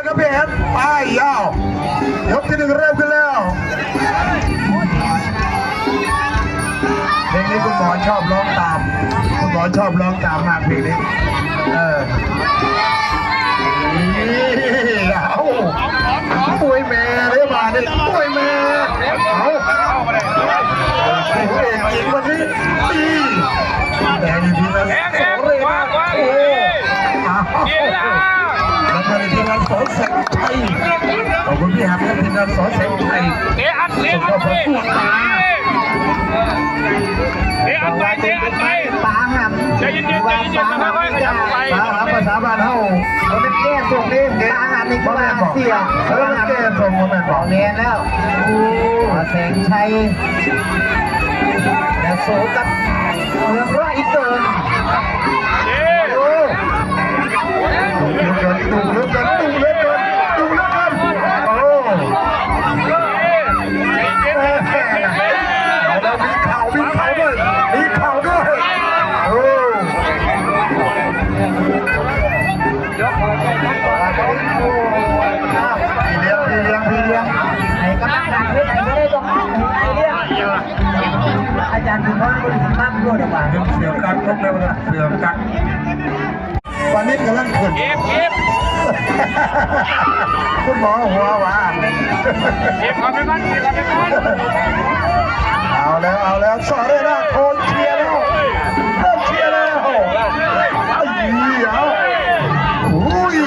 ครับพี่เอ็มไปยาวยกที่หนึ่งเริ่มขึ้นแล้วเพลงนี้คุณหมอชอบร้องตามคุณหมอชอบร้องตามมากเพลงนี้เอาป่วยแม่เรียบร้อยเลยป่วยแม่เอาเอกอีกวันนี้ตีแดงอีกทีนั้นโอ้เลยโอ้แล้วก็ในทีมงานสอนแสงไทยขอบคุณพี่ฮัมและทีมงานสอนแสงไทยส่งเข้าประกวดมาปาหัมใจเย็นๆค่อยๆขยับไปปาหัมภาษาบ้านเฮาเราเป็นแก้ส่งนี่ปาหัมนี่ก็มาเสียแล้วมันแก้ส่งมาแบบบอกเนียนแล้วแสงชัยและโซกับเมืองไรเกินดูเลือดกันดูเลือดกันดูเลือดกันโอ้เรามีเข่าด้วยมีเข่าด้วยโอ้ยกเลยพี่เลี้ยงไอ้กำลังการเล่นไม่ได้ต้องไอ้เลี้ยงอาจารย์คุณพ่อคุณสมบัติด้วยดีกว่าเสือกัดทุกในวันเสือกัดวันนี้กำลังขึ้นคุณหมอหัวหวานเอาแล้วสอนได้แล้วโคนเชียร์แล้วเริ่มเชียร์แล้วไอ้เหี้ยอุ้ย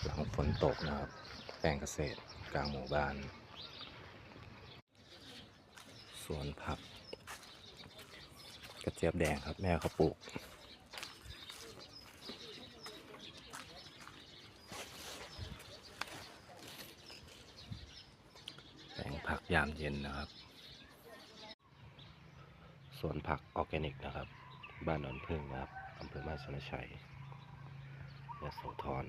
หลังฝนตกนะครับแปลงเกษตรกลางหมู่บ้านสวนผักกระเจี๊ยบแดงครับแม่เขาปลูกแปลงผักยามเย็นนะครับสวนผักออร์แกนิกนะครับบ้านหนองพึ่งนะครับอำเภอบ้านสนชัยยโสธร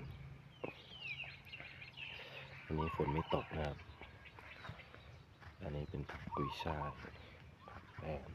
อันนี้ฝนไม่ตกนะครับอันนี้เป็นผักกุยช่ายผักแป้ง